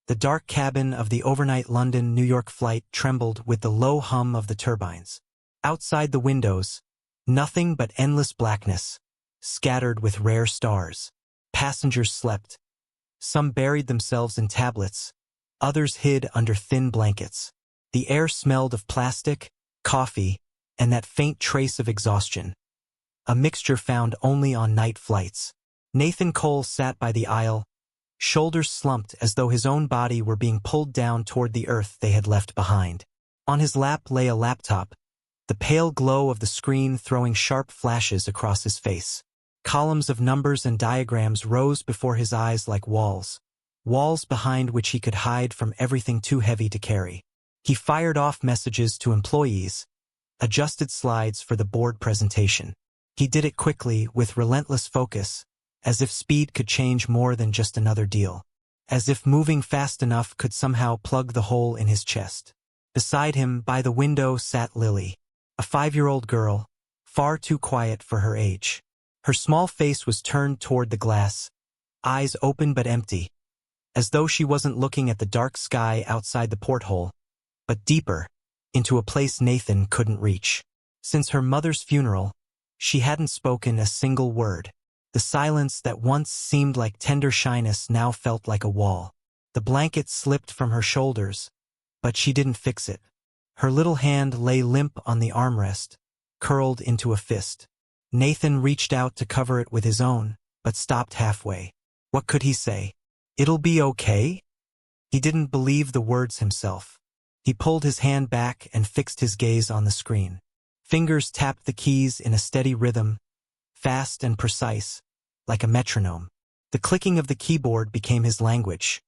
The dark cabin of the overnight London-New York flight trembled with the low hum of the turbines. Outside the windows, nothing but endless blackness, scattered with rare stars. Passengers slept. Some buried themselves in tablets, others hid under thin blankets. The air smelled of plastic, coffee, and that faint trace of exhaustion, a mixture found only on night flights. Nathan Cole sat by the aisle, shoulders slumped as though his own body were being pulled down toward the earth they had left behind. On his lap lay a laptop, the pale glow of the screen throwing sharp flashes across his face. Columns of numbers and diagrams rose before his eyes like walls behind which he could hide from everything too heavy to carry. He fired off messages to employees, adjusted slides for the board presentation. He did it quickly, with relentless focus, as if speed could change more than just another deal, as if moving fast enough could somehow plug the hole in his chest. Beside him, by the window, sat Lily, a 5-year-old girl, far too quiet for her age. Her small face was turned toward the glass, eyes open but empty, as though she wasn't looking at the dark sky outside the porthole, but deeper, into a place Nathan couldn't reach. Since her mother's funeral, she hadn't spoken a single word. The silence that once seemed like tender shyness now felt like a wall. The blanket slipped from her shoulders, but she didn't fix it. Her little hand lay limp on the armrest, curled into a fist. Nathan reached out to cover it with his own, but stopped halfway. What could he say? "It'll be okay?" He didn't believe the words himself. He pulled his hand back and fixed his gaze on the screen. Fingers tapped the keys in a steady rhythm, fast and precise, like a metronome. The clicking of the keyboard became his language,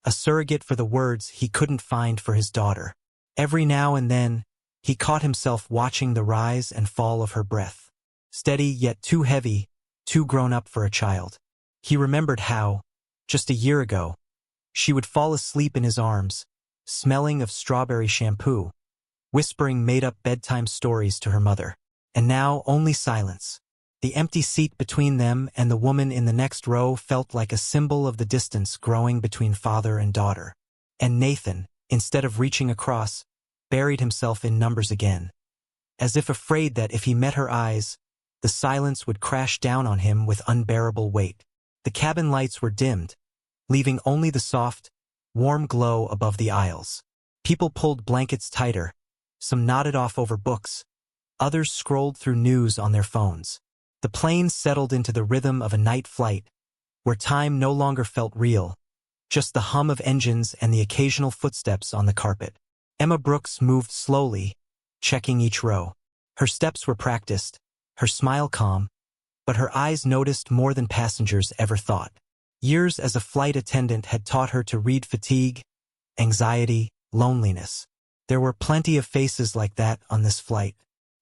a surrogate for the words he couldn't find for his daughter. Every now and then, he caught himself watching the rise and fall of her breath. Steady yet too heavy, too grown up for a child. He remembered how, just a year ago, she would fall asleep in his arms, smelling of strawberry shampoo, whispering made-up bedtime stories to her mother. And now only silence. The empty seat between them and the woman in the next row felt like a symbol of the distance growing between father and daughter. And Nathan, instead of reaching across, buried himself in numbers again, as if afraid that if he met her eyes, the silence would crash down on him with unbearable weight. The cabin lights were dimmed, leaving only the soft, warm glow above the aisles. People pulled blankets tighter, some nodded off over books, others scrolled through news on their phones. The plane settled into the rhythm of a night flight, where time no longer felt real, just the hum of engines and the occasional footsteps on the carpet. Emma Brooks moved slowly, checking each row. Her steps were practiced, her smile calm, but her eyes noticed more than passengers ever thought. Years as a flight attendant had taught her to read fatigue, anxiety, loneliness. There were plenty of faces like that on this flight.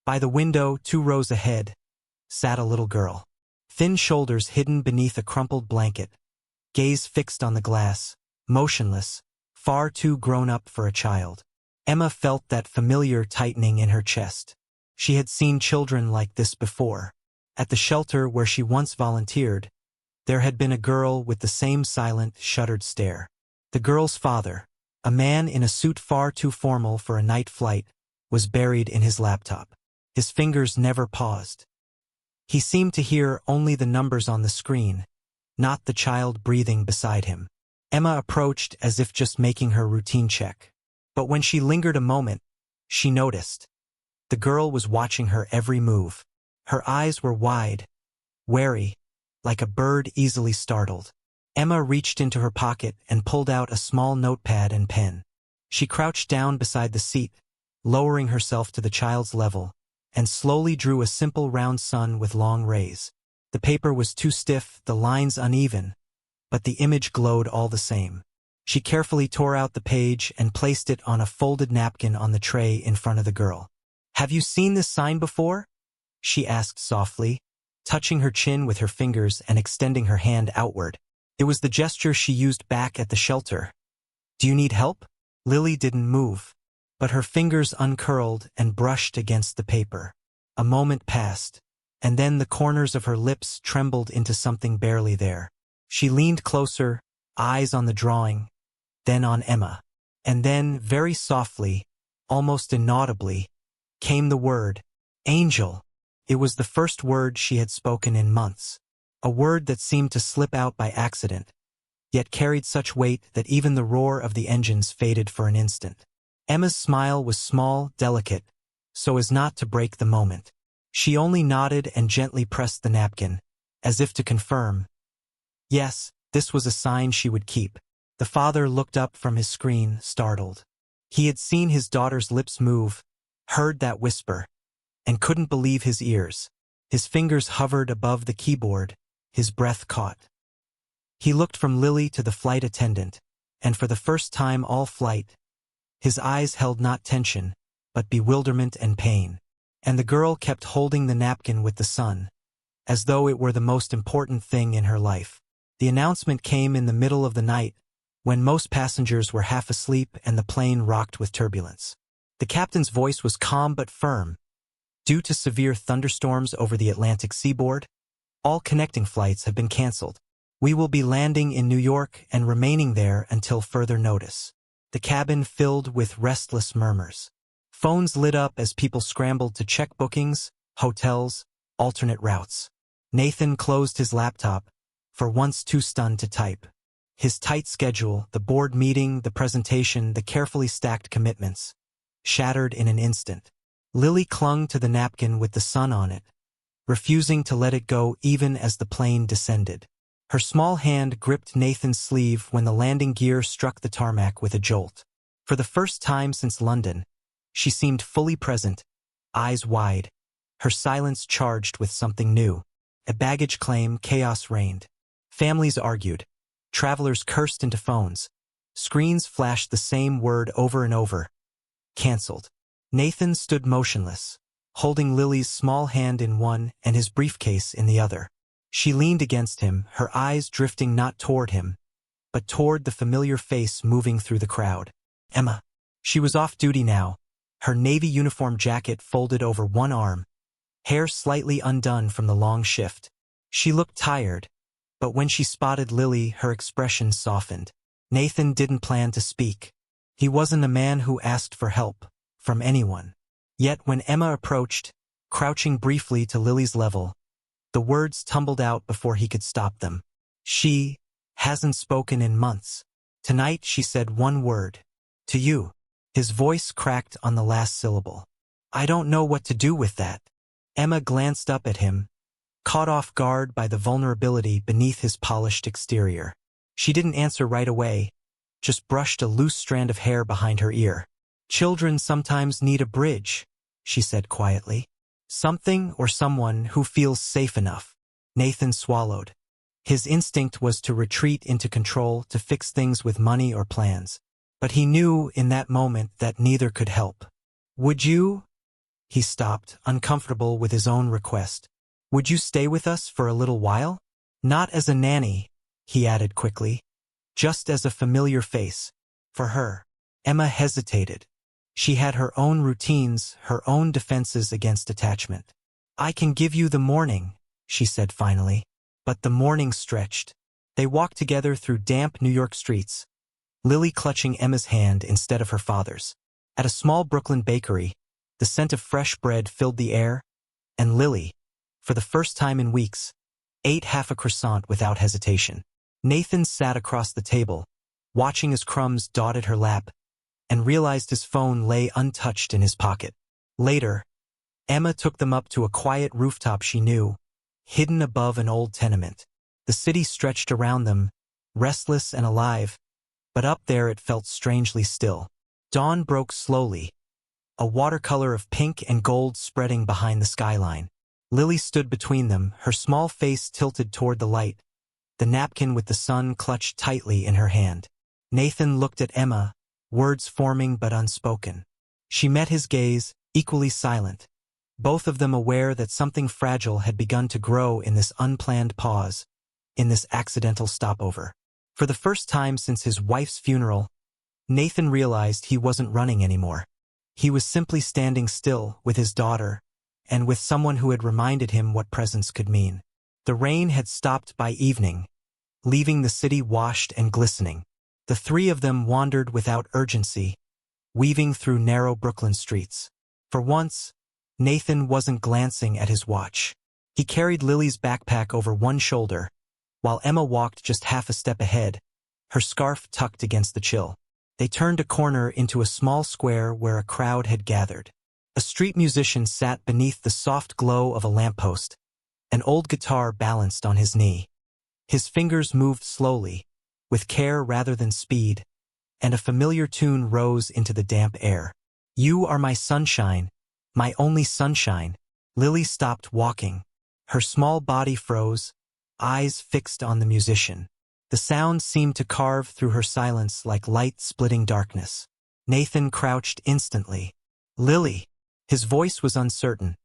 By the window, 2 rows ahead, sat a little girl. Thin shoulders hidden beneath a crumpled blanket, gaze fixed on the glass, motionless, far too grown up for a child. Emma felt that familiar tightening in her chest. She had seen children like this before. At the shelter where she once volunteered, there had been a girl with the same silent, shuttered stare. The girl's father, a man in a suit far too formal for a night flight, was buried in his laptop. His fingers never paused. He seemed to hear only the numbers on the screen, not the child breathing beside him. Emma approached as if just making her routine check. But when she lingered a moment, she noticed. The girl was watching her every move. Her eyes were wide, wary, like a bird easily startled. Emma reached into her pocket and pulled out a small notepad and pen. She crouched down beside the seat, lowering herself to the child's level, and slowly drew a simple round sun with long rays. The paper was too stiff, the lines uneven, but the image glowed all the same. She carefully tore out the page and placed it on a folded napkin on the tray in front of the girl. "Have you seen this sign before?" she asked softly, touching her chin with her fingers and extending her hand outward. It was the gesture she used back at the shelter. "Do you need help?" Lily didn't move, but her fingers uncurled and brushed against the paper. A moment passed, and then the corners of her lips trembled into something barely there. She leaned closer, eyes on the drawing, then on Emma. And then, very softly, almost inaudibly, came the word, Angel. It was the first word she had spoken in months. A word that seemed to slip out by accident, yet carried such weight that even the roar of the engines faded for an instant. Emma's smile was small, delicate, so as not to break the moment. She only nodded and gently pressed the napkin, as if to confirm. Yes, this was a sign she would keep. The father looked up from his screen, startled. He had seen his daughter's lips move, heard that whisper, and couldn't believe his ears. His fingers hovered above the keyboard, his breath caught. He looked from Lily to the flight attendant, and for the first time all flight, his eyes held not tension, but bewilderment and pain. And the girl kept holding the napkin with the sun, as though it were the most important thing in her life. The announcement came in the middle of the night, when most passengers were half asleep and the plane rocked with turbulence. The captain's voice was calm but firm. Due to severe thunderstorms over the Atlantic seaboard, all connecting flights have been canceled. We will be landing in New York and remaining there until further notice. The cabin filled with restless murmurs. Phones lit up as people scrambled to check bookings, hotels, alternate routes. Nathan closed his laptop, for once too stunned to type. His tight schedule, the board meeting, the presentation, the carefully stacked commitments, shattered in an instant. Lily clung to the napkin with the sun on it, refusing to let it go even as the plane descended. Her small hand gripped Nathan's sleeve when the landing gear struck the tarmac with a jolt. For the first time since London, she seemed fully present, eyes wide, her silence charged with something new. A baggage claim, chaos reigned. Families argued. Travelers cursed into phones. Screens flashed the same word over and over. Cancelled. Nathan stood motionless, holding Lily's small hand in one and his briefcase in the other. She leaned against him, her eyes drifting not toward him, but toward the familiar face moving through the crowd. Emma. She was off duty now, her navy uniform jacket folded over one arm, hair slightly undone from the long shift. She looked tired, but when she spotted Lily, her expression softened. Nathan didn't plan to speak. He wasn't a man who asked for help from anyone. Yet when Emma approached, crouching briefly to Lily's level, the words tumbled out before he could stop them. She hasn't spoken in months. Tonight she said one word. To you. His voice cracked on the last syllable. I don't know what to do with that. Emma glanced up at him, caught off guard by the vulnerability beneath his polished exterior. She didn't answer right away, just brushed a loose strand of hair behind her ear. Children sometimes need a bridge, she said quietly. Something or someone who feels safe enough. Nathan swallowed. His instinct was to retreat into control, to fix things with money or plans. But he knew in that moment that neither could help. Would you? He stopped, uncomfortable with his own request. Would you stay with us for a little while? Not as a nanny, he added quickly. Just as a familiar face. For her. Emma hesitated. She had her own routines, her own defenses against attachment. I can give you the morning, she said finally. But the morning stretched. They walked together through damp New York streets, Lily clutching Emma's hand instead of her father's. At a small Brooklyn bakery, the scent of fresh bread filled the air, and Lily, for the first time in weeks, ate half a croissant without hesitation. Nathan sat across the table, watching as crumbs dotted her lap, and realized his phone lay untouched in his pocket. Later, Emma took them up to a quiet rooftop she knew, hidden above an old tenement. The city stretched around them, restless and alive, but up there it felt strangely still. Dawn broke slowly, a watercolor of pink and gold spreading behind the skyline. Lily stood between them, her small face tilted toward the light, the napkin with the sun clutched tightly in her hand. Nathan looked at Emma, words forming but unspoken. She met his gaze, equally silent, both of them aware that something fragile had begun to grow in this unplanned pause, in this accidental stopover. For the first time since his wife's funeral, Nathan realized he wasn't running anymore. He was simply standing still with his daughter, and with someone who had reminded him what presence could mean. The rain had stopped by evening, leaving the city washed and glistening. The three of them wandered without urgency, weaving through narrow Brooklyn streets. For once, Nathan wasn't glancing at his watch. He carried Lily's backpack over one shoulder, while Emma walked just half a step ahead, her scarf tucked against the chill. They turned a corner into a small square where a crowd had gathered. A street musician sat beneath the soft glow of a lamppost, an old guitar balanced on his knee. His fingers moved slowly, with care rather than speed, and a familiar tune rose into the damp air. "You are my sunshine, my only sunshine." Lily stopped walking. Her small body froze, eyes fixed on the musician. The sound seemed to carve through her silence like light splitting darkness. Nathan crouched instantly. "Lily!" His voice was uncertain,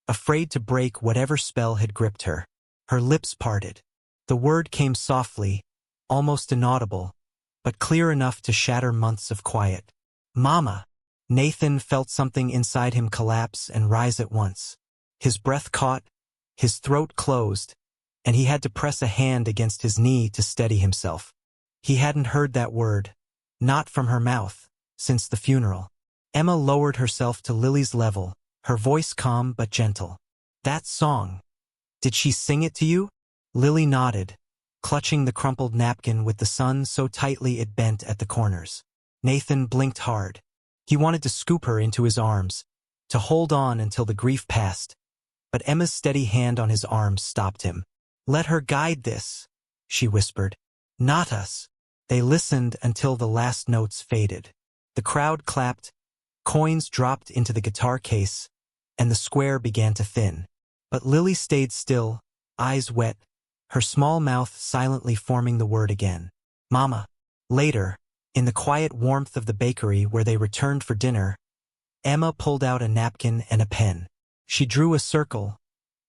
afraid to break whatever spell had gripped her. Her lips parted. The word came softly, almost inaudible, but clear enough to shatter months of quiet. "Mama!" Nathan felt something inside him collapse and rise at once. His breath caught, his throat closed, and he had to press a hand against his knee to steady himself. He hadn't heard that word, not from her mouth, since the funeral. Emma lowered herself to Lily's level, her voice calm but gentle. "That song. Did she sing it to you?" Lily nodded, clutching the crumpled napkin with the sun so tightly it bent at the corners. Nathan blinked hard. He wanted to scoop her into his arms, to hold on until the grief passed, but Emma's steady hand on his arm stopped him. "Let her guide this," she whispered. "Not us." They listened until the last notes faded. The crowd clapped, coins dropped into the guitar case, and the square began to thin. But Lily stayed still, eyes wet, her small mouth silently forming the word again. "Mama." Later, in the quiet warmth of the bakery where they returned for dinner, Emma pulled out a napkin and a pen. She drew a circle,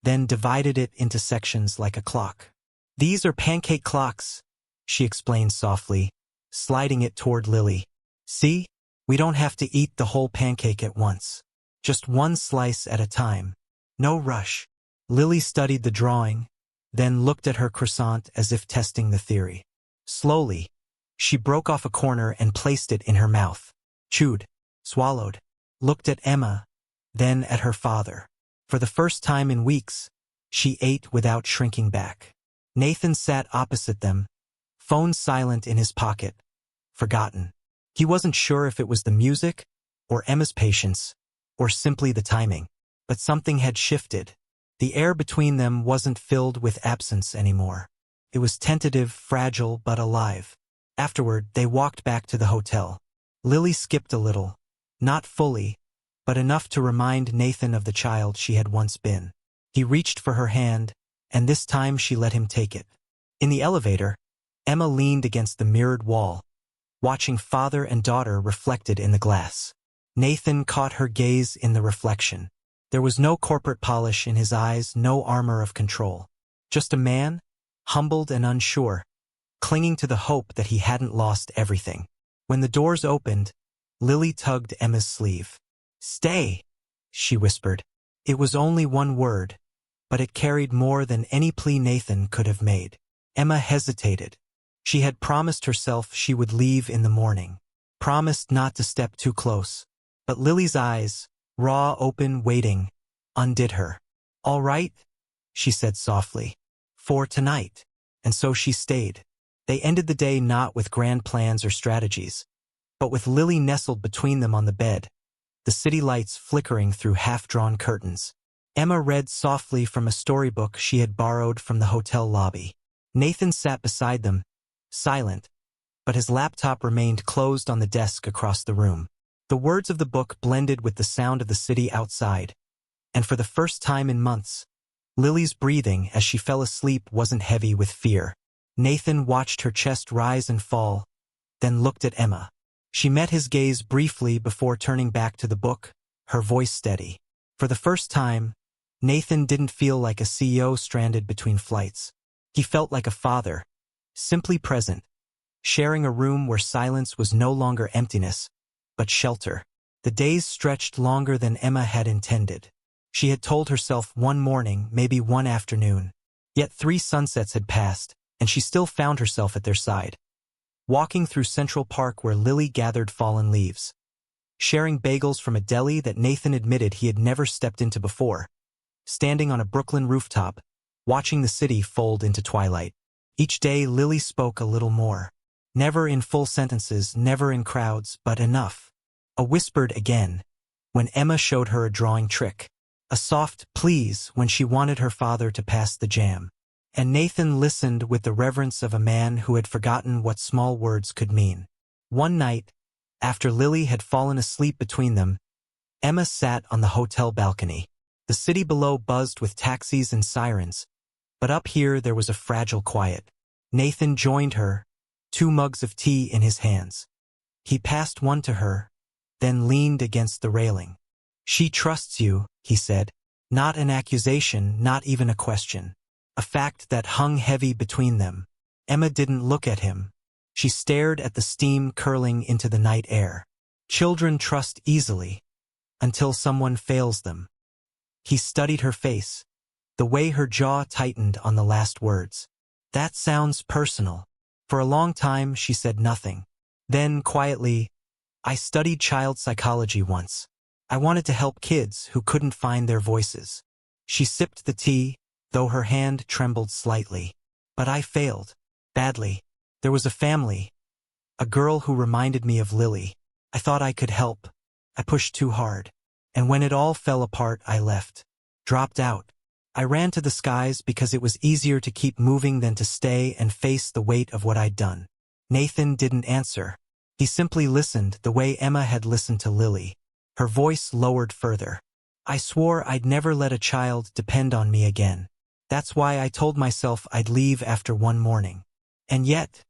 then divided it into sections like a clock. "These are pancake clocks," she explained softly, sliding it toward Lily. "See? We don't have to eat the whole pancake at once. Just one slice at a time. No rush." Lily studied the drawing, then looked at her croissant as if testing the theory. Slowly, she broke off a corner and placed it in her mouth. Chewed, swallowed, looked at Emma, then at her father. For the first time in weeks, she ate without shrinking back. Nathan sat opposite them, phone silent in his pocket, forgotten. He wasn't sure if it was the music, or Emma's patience, or simply the timing. But something had shifted. The air between them wasn't filled with absence anymore. It was tentative, fragile, but alive. Afterward, they walked back to the hotel. Lily skipped a little, not fully, but enough to remind Nathan of the child she had once been. He reached for her hand, and this time she let him take it. In the elevator, Emma leaned against the mirrored wall, watching father and daughter reflected in the glass. Nathan caught her gaze in the reflection. There was no corporate polish in his eyes, no armor of control. Just a man, humbled and unsure, clinging to the hope that he hadn't lost everything. When the doors opened, Lily tugged Emma's sleeve. "Stay," she whispered. It was only one word, but it carried more than any plea Nathan could have made. Emma hesitated. She had promised herself she would leave in the morning, promised not to step too close. But Lily's eyes, raw, open, waiting, undid her. "All right," she said softly, "for tonight." And so she stayed. They ended the day not with grand plans or strategies, but with Lily nestled between them on the bed, the city lights flickering through half-drawn curtains. Emma read softly from a storybook she had borrowed from the hotel lobby. Nathan sat beside them, silent, but his laptop remained closed on the desk across the room. The words of the book blended with the sound of the city outside, and for the first time in months, Lily's breathing as she fell asleep wasn't heavy with fear. Nathan watched her chest rise and fall, then looked at Emma. She met his gaze briefly before turning back to the book, her voice steady. For the first time, Nathan didn't feel like a CEO stranded between flights. He felt like a father, simply present, sharing a room where silence was no longer emptiness, but shelter. The days stretched longer than Emma had intended. She had told herself one morning, maybe one afternoon. Yet 3 sunsets had passed, and she still found herself at their side. walking through Central Park where Lily gathered fallen leaves, sharing bagels from a deli that Nathan admitted he had never stepped into before, standing on a Brooklyn rooftop, watching the city fold into twilight. Each day Lily spoke a little more. Never in full sentences, never in crowds, but enough. A whispered again, when Emma showed her a drawing trick. A soft please when she wanted her father to pass the jam. And Nathan listened with the reverence of a man who had forgotten what small words could mean. One night, after Lily had fallen asleep between them, Emma sat on the hotel balcony. The city below buzzed with taxis and sirens, but up here there was a fragile quiet. Nathan joined her, 2 mugs of tea in his hands. He passed one to her, then leaned against the railing. "She trusts you," he said. Not an accusation, not even a question. A fact that hung heavy between them. Emma didn't look at him. She stared at the steam curling into the night air. Children trust easily, until someone fails them. He studied her face, the way her jaw tightened on the last words. "That sounds personal." For a long time she said nothing. Then, quietly, "I studied child psychology once. I wanted to help kids who couldn't find their voices." She sipped the tea, though her hand trembled slightly. "But I failed. Badly. There was a family. A girl who reminded me of Lily. I thought I could help. I pushed too hard. And when it all fell apart, I left. Dropped out. I ran to the skies because it was easier to keep moving than to stay and face the weight of what I'd done." Nathan didn't answer. He simply listened the way Emma had listened to Lily. Her voice lowered further. "I swore I'd never let a child depend on me again. That's why I told myself I'd leave after one morning. And yet..."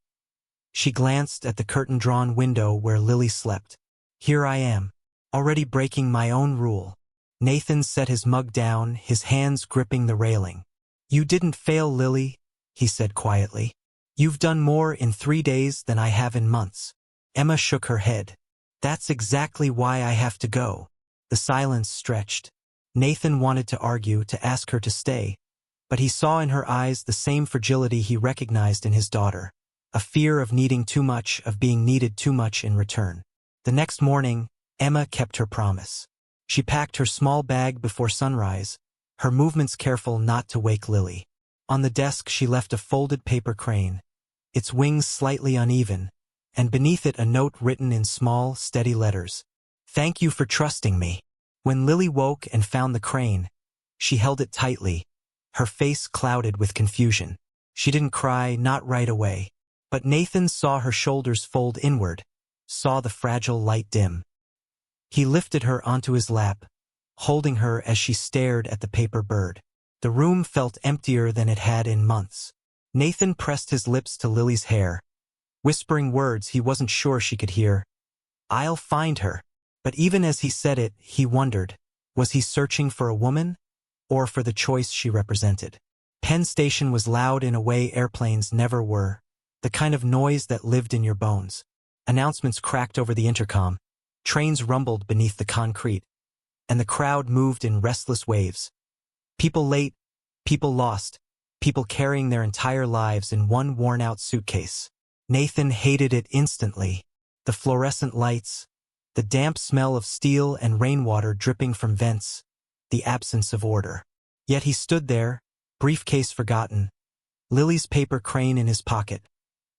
She glanced at the curtain-drawn window where Lily slept. "Here I am, already breaking my own rule." Nathan set his mug down, his hands gripping the railing. "You didn't fail, Lily," he said quietly. "You've done more in 3 days than I have in months." Emma shook her head. "That's exactly why I have to go." The silence stretched. Nathan wanted to argue, to ask her to stay, but he saw in her eyes the same fragility he recognized in his daughter, a fear of needing too much, of being needed too much in return. The next morning, Emma kept her promise. She packed her small bag before sunrise, her movements careful not to wake Lily. On the desk she left a folded paper crane, its wings slightly uneven, and beneath it a note written in small, steady letters. "Thank you for trusting me." When Lily woke and found the crane, she held it tightly, her face clouded with confusion. She didn't cry, not right away. But Nathan saw her shoulders fold inward, saw the fragile light dim. He lifted her onto his lap, holding her as she stared at the paper bird. The room felt emptier than it had in months. Nathan pressed his lips to Lily's hair, whispering words he wasn't sure she could hear. "I'll find her." But even as he said it, he wondered, was he searching for a woman, or for the choice she represented? Penn Station was loud in a way airplanes never were, the kind of noise that lived in your bones. Announcements cracked over the intercom, trains rumbled beneath the concrete, and the crowd moved in restless waves. People late, people lost, people carrying their entire lives in one worn-out suitcase. Nathan hated it instantly. The fluorescent lights, the damp smell of steel and rainwater dripping from vents, the absence of order. Yet he stood there, briefcase forgotten, Lily's paper crane in his pocket,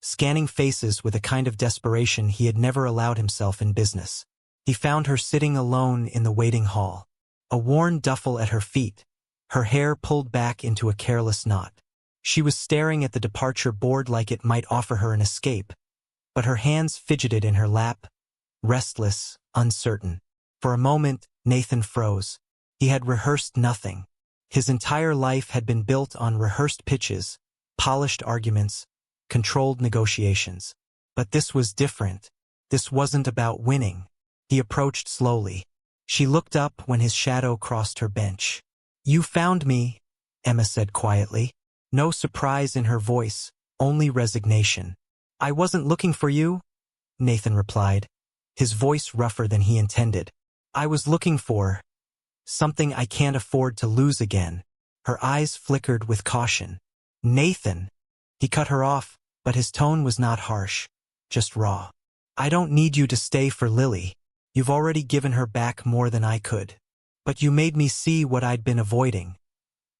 scanning faces with a kind of desperation he had never allowed himself in business. He found her sitting alone in the waiting hall, a worn duffel at her feet, her hair pulled back into a careless knot. She was staring at the departure board like it might offer her an escape, but her hands fidgeted in her lap, restless, uncertain. For a moment, Nathan froze. He had rehearsed nothing. His entire life had been built on rehearsed pitches, polished arguments, controlled negotiations. But this was different. This wasn't about winning. He approached slowly. She looked up when his shadow crossed her bench. "You found me," Emma said quietly. No surprise in her voice, only resignation. "I wasn't looking for you," Nathan replied, his voice rougher than he intended. "I was looking for something I can't afford to lose again." Her eyes flickered with caution. "Nathan!" He cut her off, but his tone was not harsh, just raw. I don't need you to stay for Lily. You've already given her back more than I could. But you made me see what I'd been avoiding.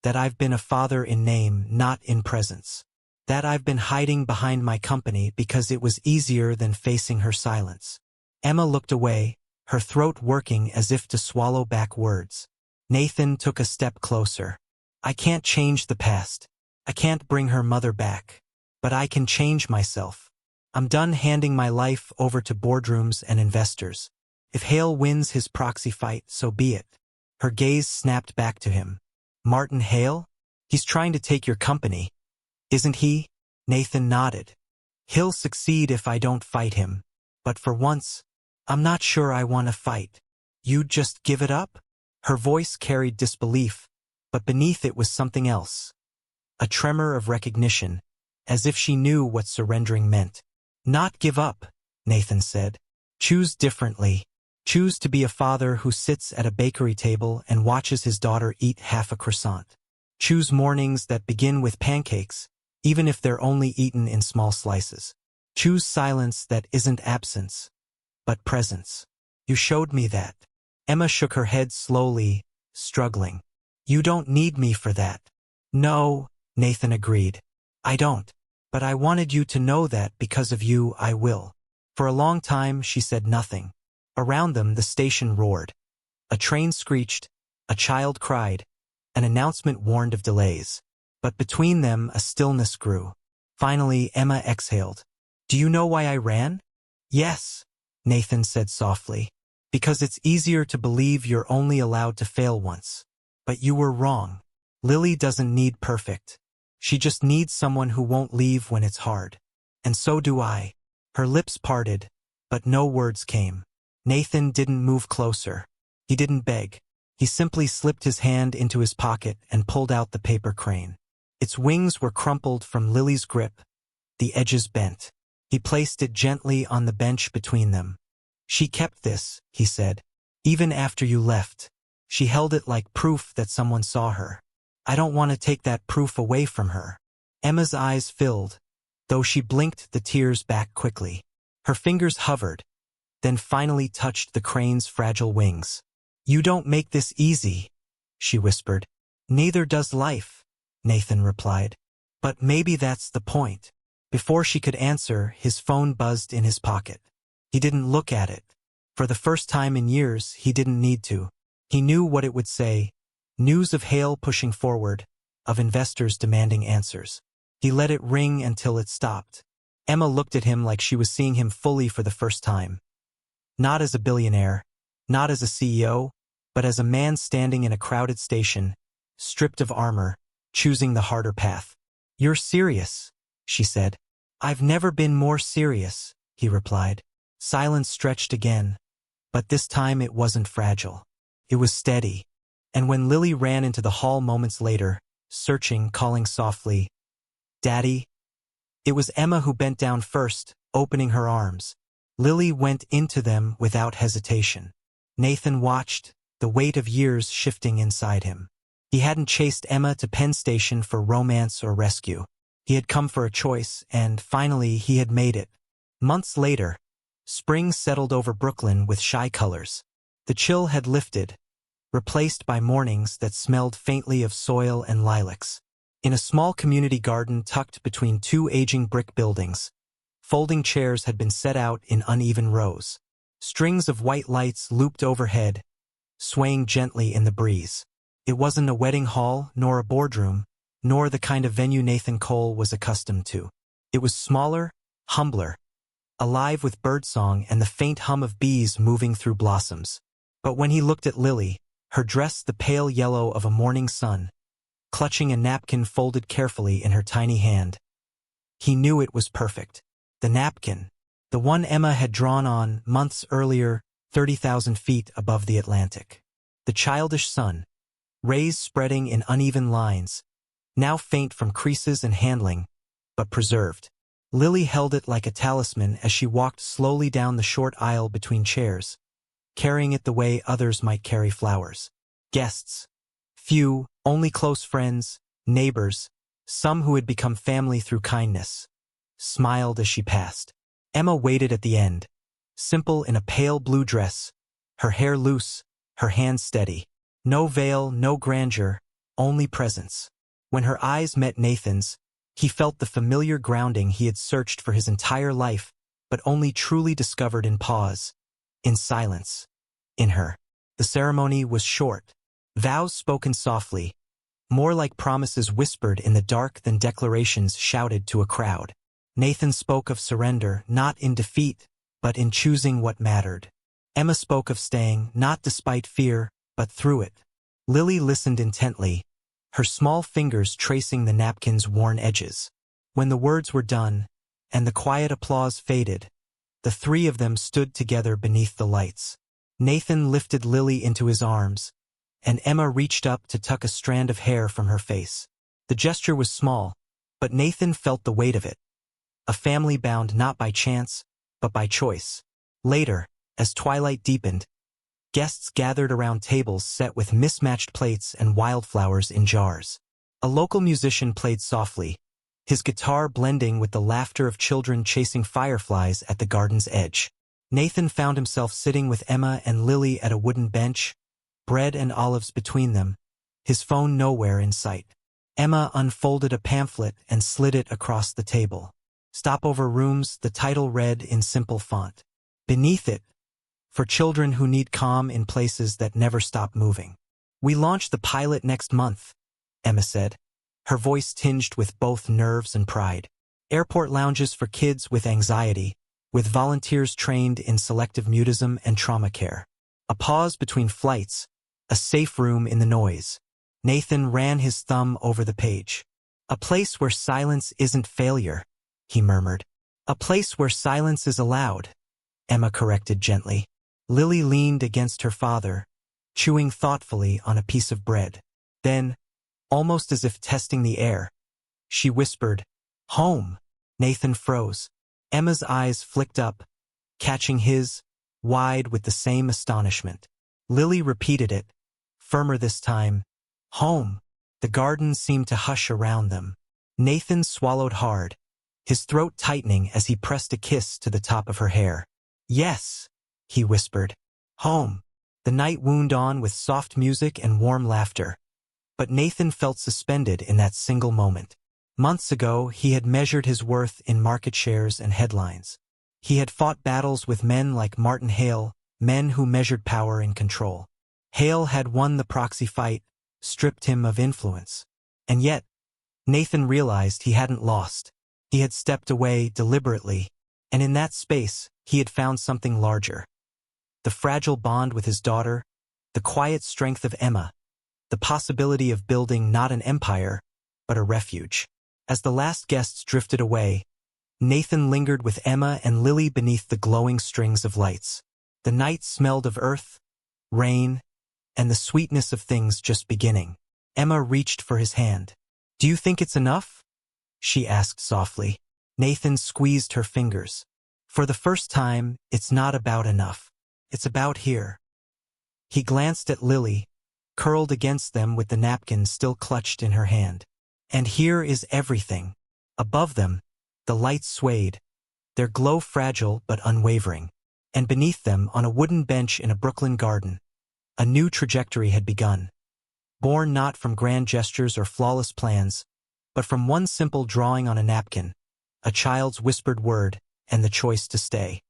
That I've been a father in name, not in presence. That I've been hiding behind my company because it was easier than facing her silence. Emma looked away, her throat working as if to swallow back words. Nathan took a step closer. I can't change the past. I can't bring her mother back. But I can change myself. I'm done handing my life over to boardrooms and investors. If Hale wins his proxy fight, so be it. Her gaze snapped back to him. Martin Hale? He's trying to take your company. Isn't he? Nathan nodded. He'll succeed if I don't fight him. But for once, I'm not sure I want to fight. You'd just give it up? Her voice carried disbelief, but beneath it was something else. A tremor of recognition, as if she knew what surrendering meant. Not give up, Nathan said. Choose differently. Choose to be a father who sits at a bakery table and watches his daughter eat half a croissant. Choose mornings that begin with pancakes, even if they're only eaten in small slices. Choose silence that isn't absence, but presence. You showed me that. Emma shook her head slowly, struggling. You don't need me for that. No, Nathan agreed. I don't. But I wanted you to know that because of you I will. For a long time she said nothing. Around them the station roared. A train screeched, a child cried, an announcement warned of delays. But between them a stillness grew. Finally Emma exhaled. Do you know why I ran? Yes, Nathan said softly. Because it's easier to believe you're only allowed to fail once. But you were wrong. Lily doesn't need perfect. She just needs someone who won't leave when it's hard. And so do I. Her lips parted, but no words came. Nathan didn't move closer. He didn't beg. He simply slipped his hand into his pocket and pulled out the paper crane. Its wings were crumpled from Lily's grip, the edges bent. He placed it gently on the bench between them. She kept this, he said. Even after you left. She held it like proof that someone saw her. I don't want to take that proof away from her. Emma's eyes filled, though she blinked the tears back quickly. Her fingers hovered, then finally touched the crane's fragile wings. You don't make this easy, she whispered. Neither does life, Nathan replied. But maybe that's the point. Before she could answer, his phone buzzed in his pocket. He didn't look at it. For the first time in years, he didn't need to. He knew what it would say. News of Hale pushing forward, of investors demanding answers. He let it ring until it stopped. Emma looked at him like she was seeing him fully for the first time. Not as a billionaire, not as a CEO, but as a man standing in a crowded station, stripped of armor, choosing the harder path. You're serious, she said. I've never been more serious, he replied. Silence stretched again, but this time it wasn't fragile. It was steady. And when Lily ran into the hall moments later, searching, calling softly, Daddy, it was Emma who bent down first, opening her arms. Lily went into them without hesitation. Nathan watched, the weight of years shifting inside him. He hadn't chased Emma to Penn Station for romance or rescue. He had come for a choice, and finally he had made it. Months later, spring settled over Brooklyn with shy colors. The chill had lifted, replaced by mornings that smelled faintly of soil and lilacs. In a small community garden tucked between two aging brick buildings, folding chairs had been set out in uneven rows. Strings of white lights looped overhead, swaying gently in the breeze. It wasn't a wedding hall, nor a boardroom, nor the kind of venue Nathan Cole was accustomed to. It was smaller, humbler, alive with birdsong and the faint hum of bees moving through blossoms. But when he looked at Lily, her dress the pale yellow of a morning sun, clutching a napkin folded carefully in her tiny hand, he knew it was perfect. The napkin, the one Emma had drawn on months earlier, 30,000 feet above the Atlantic. The childish sun, rays spreading in uneven lines, now faint from creases and handling, but preserved. Lily held it like a talisman as she walked slowly down the short aisle between chairs, carrying it the way others might carry flowers. Guests, few, only close friends, neighbors, some who had become family through kindness, smiled as she passed. Emma waited at the end, simple in a pale blue dress, her hair loose, her hands steady. No veil, no grandeur, only presence. When her eyes met Nathan's, he felt the familiar grounding he had searched for his entire life, but only truly discovered in pause, in silence, in her. The ceremony was short, vows spoken softly, more like promises whispered in the dark than declarations shouted to a crowd. Nathan spoke of surrender, not in defeat, but in choosing what mattered. Emma spoke of staying, not despite fear, but through it. Lily listened intently, her small fingers tracing the napkin's worn edges. When the words were done, and the quiet applause faded, the three of them stood together beneath the lights. Nathan lifted Lily into his arms, and Emma reached up to tuck a strand of hair from her face. The gesture was small, but Nathan felt the weight of it. A family bound not by chance, but by choice. Later, as twilight deepened, guests gathered around tables set with mismatched plates and wildflowers in jars. A local musician played softly, his guitar blending with the laughter of children chasing fireflies at the garden's edge. Nathan found himself sitting with Emma and Lily at a wooden bench, bread and olives between them, his phone nowhere in sight. Emma unfolded a pamphlet and slid it across the table. Stopover Rooms, the title read in simple font. Beneath it, for children who need calm in places that never stop moving. We launch the pilot next month, Emma said, her voice tinged with both nerves and pride. Airport lounges for kids with anxiety, with volunteers trained in selective mutism and trauma care. A pause between flights, a safe room in the noise. Nathan ran his thumb over the page. A place where silence isn't failure, he murmured. A place where silence is allowed, Emma corrected gently. Lily leaned against her father, chewing thoughtfully on a piece of bread. Then, almost as if testing the air, she whispered, "Home." Nathan froze. Emma's eyes flicked up, catching his, wide with the same astonishment. Lily repeated it, firmer this time, "Home." The garden seemed to hush around them. Nathan swallowed hard, his throat tightening as he pressed a kiss to the top of her hair. "Yes," he whispered. "Home." The night wound on with soft music and warm laughter, but Nathan felt suspended in that single moment. Months ago, he had measured his worth in market shares and headlines. He had fought battles with men like Martin Hale, men who measured power and control. Hale had won the proxy fight, stripped him of influence. And yet, Nathan realized he hadn't lost. He had stepped away deliberately, and in that space, he had found something larger. The fragile bond with his daughter, the quiet strength of Emma, the possibility of building not an empire, but a refuge. As the last guests drifted away, Nathan lingered with Emma and Lily beneath the glowing strings of lights. The night smelled of earth, rain, and the sweetness of things just beginning. Emma reached for his hand. "Do you think it's enough?" she asked softly. Nathan squeezed her fingers. "For the first time, it's not about enough. It's about here." He glanced at Lily, curled against them with the napkin still clutched in her hand. "And here is everything." Above them, the lights swayed, their glow fragile but unwavering. And beneath them, on a wooden bench in a Brooklyn garden, a new trajectory had begun. Born not from grand gestures or flawless plans, but from one simple drawing on a napkin, a child's whispered word, and the choice to stay.